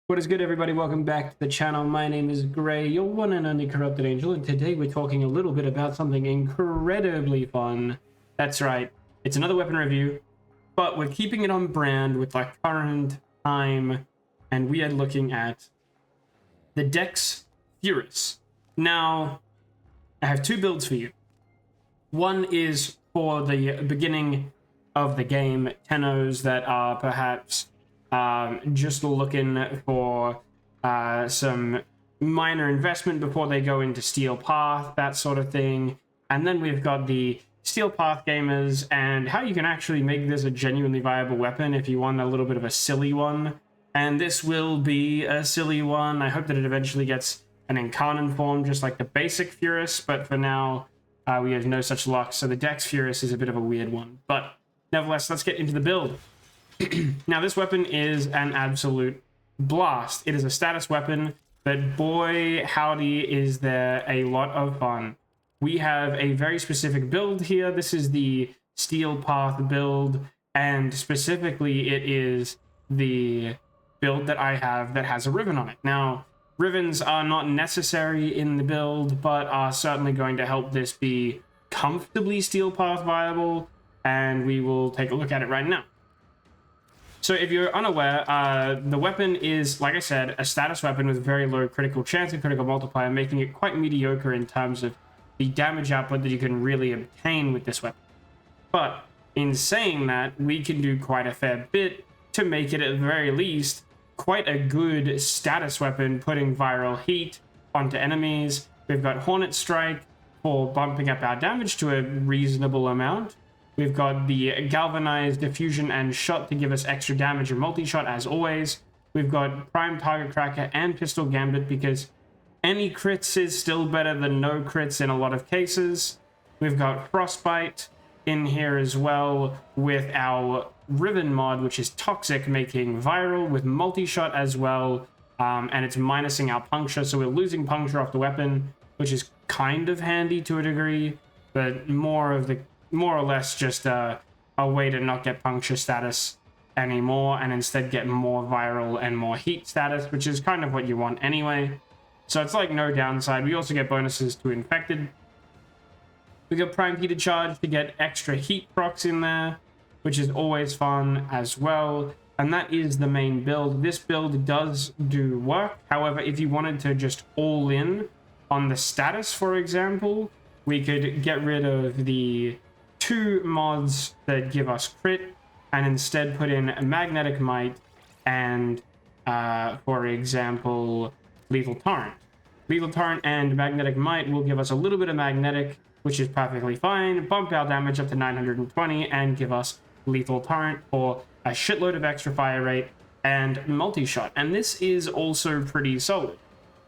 What is good, everybody? Welcome back to the channel. My name is Gray, your one and only corrupted angel, and today we're talking a little bit about something incredibly fun. That's right, it's another weapon review, but we're keeping it on brand with like current time, and we are looking at the Dex Furis. Now, I have two builds for you. One is for the beginning of the game, tennos that are perhaps just looking for some minor investment before they go into Steel Path, that sort of thing. And then we've got the Steel Path gamers and how you can actually make this a genuinely viable weapon if you want a little bit of a silly one. And this will be a silly one. I hope that it eventually gets an Incarnate form, just like the basic Furis, but for now, we have no such luck, so the Dex Furis is a bit of a weird one. But nevertheless, let's get into the build. Now, this weapon is an absolute blast. It is a status weapon, but boy, howdy, is there a lot of fun. We have a very specific build here. This is the Steel Path build, and specifically, it is the build that I have that has a ribbon on it. Now, ribbons are not necessary in the build, but are certainly going to help this be comfortably Steel Path viable, and we will take a look at it right now. So if you're unaware, the weapon is, like I said, a status weapon with very low critical chance and critical multiplier, making it quite mediocre in terms of the damage output that you can really obtain with this weapon. But in saying that, we can do quite a fair bit to make it, at the very least, quite a good status weapon, putting viral heat onto enemies. We've got Hornet Strike for bumping up our damage to a reasonable amount. We've got the Galvanized Diffusion and Shot to give us extra damage and multi-shot, as always. We've got Prime Target Cracker and Pistol Gambit, because any crits is still better than no crits in a lot of cases. We've got Frostbite in here as well, with our Ribbon mod, which is Toxic, making viral, with multi-shot as well, and it's minusing our puncture, so we're losing puncture off the weapon, which is kind of handy to a degree, but more or less just a way to not get puncture status anymore and instead get more viral and more heat status, which is kind of what you want anyway. So it's like no downside. We also get bonuses to Infected. We got Prime Heated Charge to get extra heat procs in there, which is always fun as well. And that is the main build. This build does do work. However, if you wanted to just all in on the status, for example, we could get rid of the two mods that give us crit and instead put in Magnetic Might and, for example, Lethal Torrent. Lethal Torrent and Magnetic Might will give us a little bit of magnetic, which is perfectly fine, bump our damage up to 920, and give us Lethal Torrent for a shitload of extra fire rate and multi-shot. And this is also pretty solid.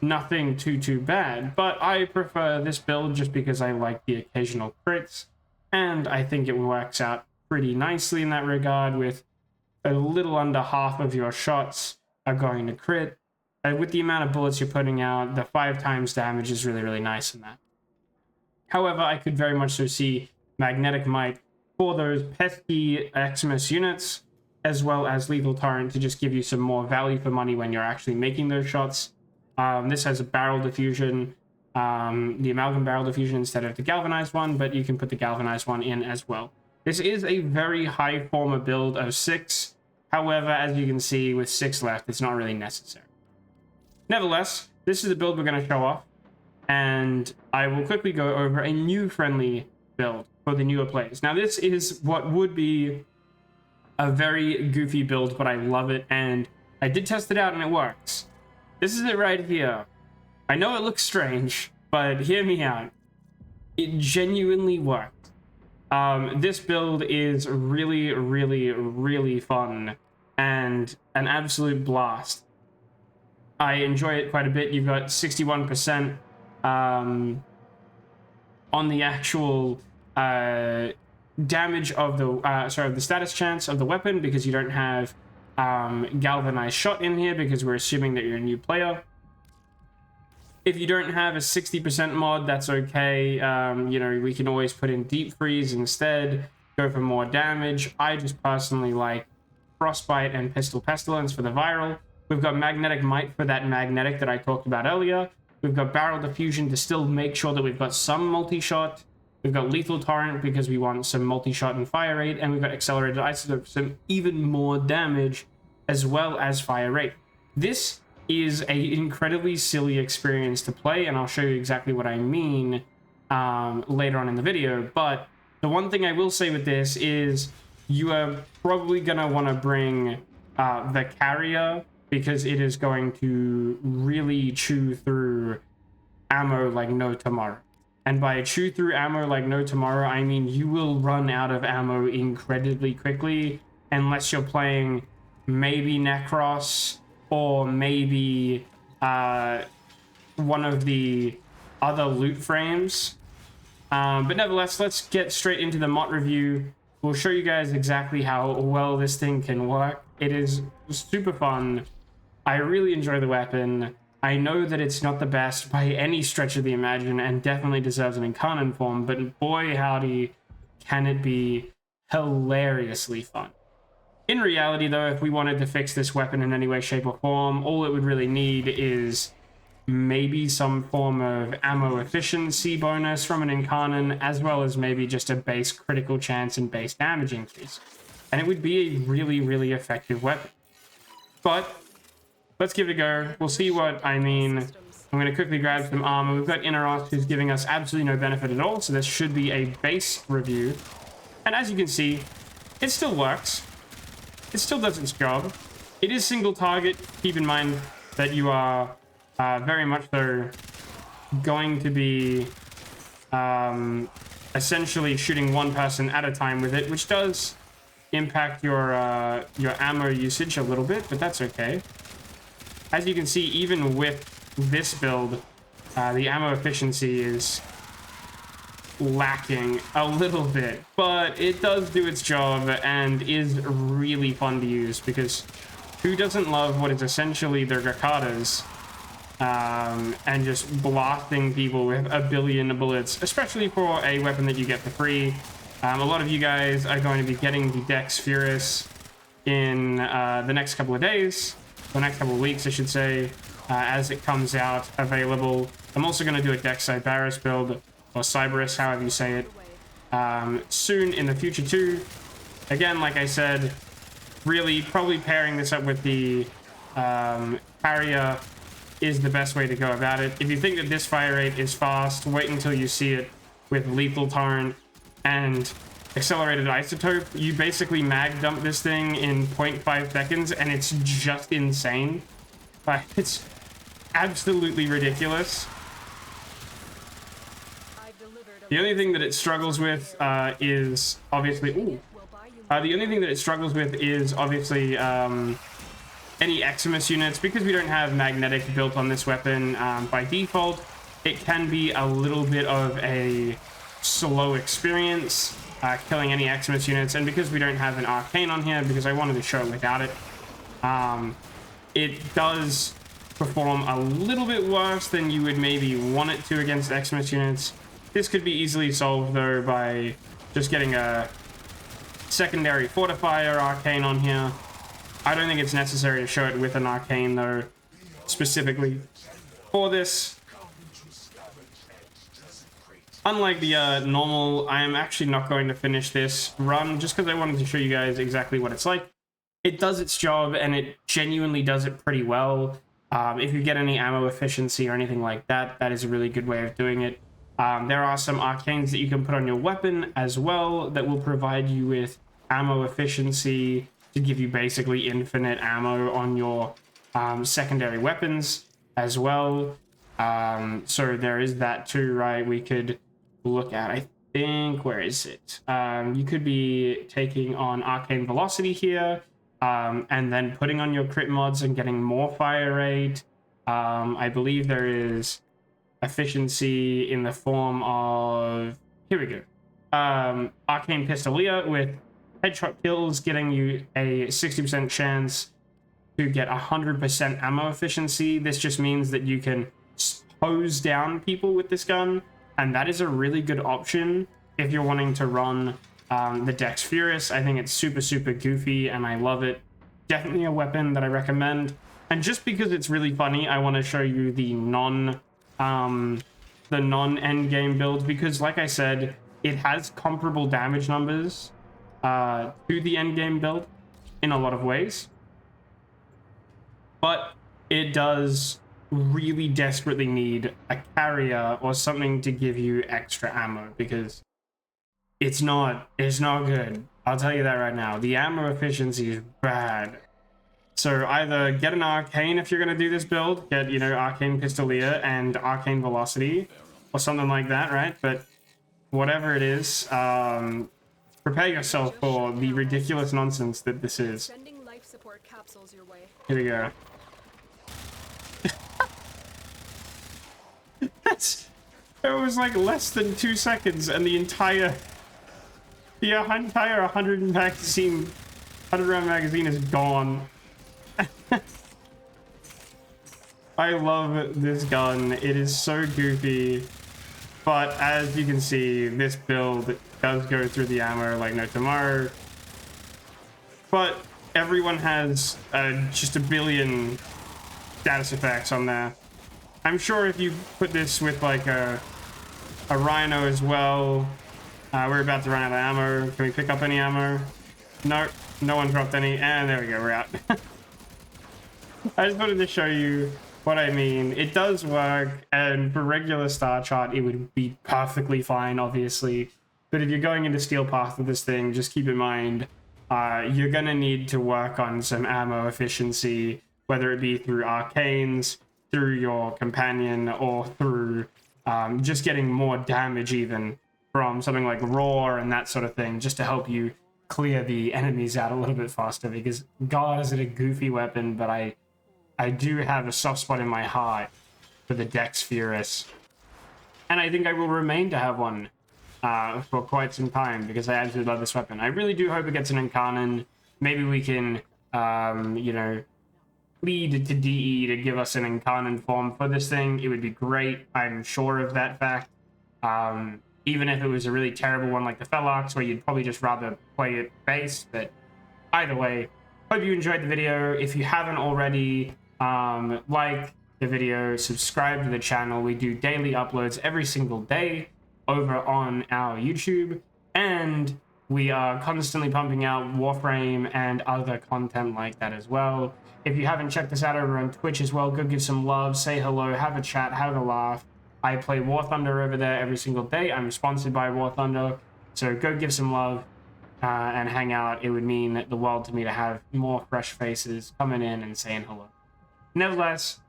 Nothing too bad, but I prefer this build just because I like the occasional crits, and I think it works out pretty nicely in that regard, with a little under half of your shots are going to crit. And with the amount of bullets you're putting out, the 5 times damage is really nice in that. However, I could very much so see Magnetic Might for those pesky Xmas units, as well as Lethal Torrent to just give you some more value for money when you're actually making those shots. This has a barrel diffusion, the Amalgam barrel diffusion instead of the galvanized one, but you can put the galvanized one in as well. This is a very high former build of 6. However, as you can see, with 6 left, it's not really necessary. Nevertheless, this is the build we're going to show off, and I will quickly go over a new friendly build for the newer players. Now, this is what would be a very goofy build, but I love it, and I did test it out, and it works. This is it right here. I know it looks strange, but hear me out. It genuinely worked. This build is really fun and an absolute blast. I enjoy it quite a bit. You've got 61% on the actual damage of the status chance of the weapon, because you don't have galvanized shot in here, because we're assuming that you're a new player. If you don't have a 60% mod, that's okay. You know, we can always put in Deep Freeze instead, go for more damage. I just personally like Frostbite and Pistol Pestilence for the viral. We've got magnetic might for that magnetic that I talked about earlier. We've got barrel diffusion to still make sure that we've got some multi-shot. We've got lethal torrent because we want some multi-shot and fire rate, and we've got accelerated isotope, some even more damage as well as fire rate. This is an incredibly silly experience to play, and I'll show you exactly what I mean later on in the video. But the one thing I will say with this is you are probably going to want to bring the carrier, because it is going to really chew through ammo like no tomorrow. And by chew through ammo like no tomorrow, I mean you will run out of ammo incredibly quickly unless you're playing maybe Necros or maybe one of the other loot frames. But nevertheless, let's get straight into the mod review. We'll show you guys exactly how well this thing can work. It is super fun. I really enjoy the weapon. I know that it's not the best by any stretch of the imagination and definitely deserves an incarnate form, but boy howdy can it be hilariously fun. In reality though, if we wanted to fix this weapon in any way, shape or form, all it would really need is maybe some form of ammo efficiency bonus from an incarnate, as well as maybe just a base critical chance and base damage increase. And it would be a really, really effective weapon. But let's give it a go. We'll see what I mean. I'm going to quickly grab some armor. We've got Inneros, who's giving us absolutely no benefit at all, so this should be a base review. And as you can see, it still works. It still does its job. It is single target. Keep in mind that you are very much so going to be essentially shooting one person at a time with it, which does impact your ammo usage a little bit, but that's okay. As you can see, even with this build, the ammo efficiency is lacking a little bit, but it does do its job and is really fun to use, because who doesn't love what is essentially their Gakatas and just blasting people with a billion bullets, especially for a weapon that you get for free. A lot of you guys are going to be getting the Dex Furis in the next couple of days, the next couple of weeks, I should say, as it comes out available. I'm also going to do a Dex Cyberus build, or Cyberus, however you say it, soon in the future too. Again, like I said, really probably pairing this up with the carrier is the best way to go about it. If you think that this fire rate is fast, wait until you see it with lethal torrent and accelerated isotope. You basically mag dump this thing in 0.5 seconds and it's just insane. Like, it's absolutely ridiculous. The only thing that it struggles with is obviously any Eximus units. Because we don't have magnetic built on this weapon by default, it can be a little bit of a slow experience killing any Eximus units. And because we don't have an arcane on here, because I wanted to show it without it, it does perform a little bit worse than you would maybe want it to against Eximus units. This could be easily solved though by just getting a secondary fortifier arcane on here. I don't think it's necessary to show it with an arcane though, specifically for this. Unlike the normal, I am actually not going to finish this run just because I wanted to show you guys exactly what it's like. It does its job and it genuinely does it pretty well. If you get any ammo efficiency or anything like that, that is a really good way of doing it. There are some arcanes that you can put on your weapon as well that will provide you with ammo efficiency to give you basically infinite ammo on your secondary weapons as well. So there is that too, right? We could look at, I think, where is it? You could be taking on arcane velocity here and then putting on your crit mods and getting more fire rate. I believe there is efficiency in the form of, here we go, arcane pistolia with headshot kills, getting you a 60% chance to get 100% ammo efficiency. This just means that you can hose down people with this gun, and that is a really good option if you're wanting to run the Dex Furis. I think it's super, super goofy, and I love it. Definitely a weapon that I recommend. And just because it's really funny, I want to show you the non-end game build, because like I said, it has comparable damage numbers to the end game build in a lot of ways. But it does really desperately need a carrier or something to give you extra ammo, because it's not good. I'll tell you that right now. The ammo efficiency is bad. So either get an arcane if you're going to do this build, get, you know, arcane pistolier and arcane velocity or something like that, right? But whatever it is, prepare yourself for the ridiculous nonsense that this is. Here we go. It was like less than 2 seconds, and the entire 100 round magazine is gone. I love this gun. It is so goofy, but as you can see, this build does go through the ammo like no tomorrow. But everyone has just a billion status effects on there. I'm sure if you put this with like a rhino as well, we're about to run out of ammo. Can we pick up any ammo? No, no one dropped any, and there we go, we're out. I just wanted to show you what I mean. It does work, and for regular star chart, it would be perfectly fine, obviously. But if you're going into Steel Path with this thing, just keep in mind, you're gonna need to work on some ammo efficiency, whether it be through arcanes, through your companion, or through just getting more damage even from something like roar and that sort of thing, just to help you clear the enemies out a little bit faster. Because God, is it a goofy weapon, but I do have a soft spot in my heart for the Dex Furis, and I think I will remain to have one for quite some time, because I absolutely love this weapon. I really do hope it gets an Incarnon. Maybe we can you know, lead to DE to give us an Incarnon form for this thing. It would be great. I'm sure of that fact. Even if it was a really terrible one like the Felox, where you'd probably just rather play it base. But either way, hope you enjoyed the video. If you haven't already, like the video, subscribe to the channel. We do daily uploads every single day over on our YouTube, and we are constantly pumping out Warframe and other content like that as well. If you haven't checked us out over on Twitch as well, go give some love, say hello, have a chat, have a laugh. I play War Thunder over there every single day. I'm sponsored by War Thunder, so go give some love and hang out. It would mean the world to me to have more fresh faces coming in and saying hello. Nevertheless,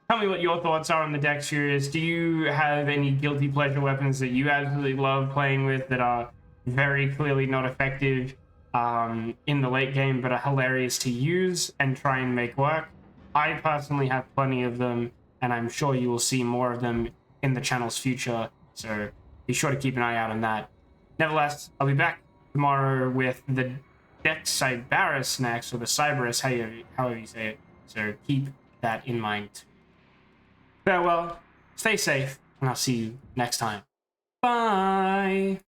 tell me what your thoughts are on the Dex Furis. Do you have any guilty pleasure weapons that you absolutely love playing with that are very clearly not effective in the late game, but are hilarious to use and try and make work? I personally have plenty of them, and I'm sure you will see more of them in the channel's future, so be sure to keep an eye out on that. Nevertheless, I'll be back tomorrow with the Dex Cyberus next, or the Cyberus, however you say it, so keep that in mind. Farewell, stay safe, and I'll see you next time. Bye!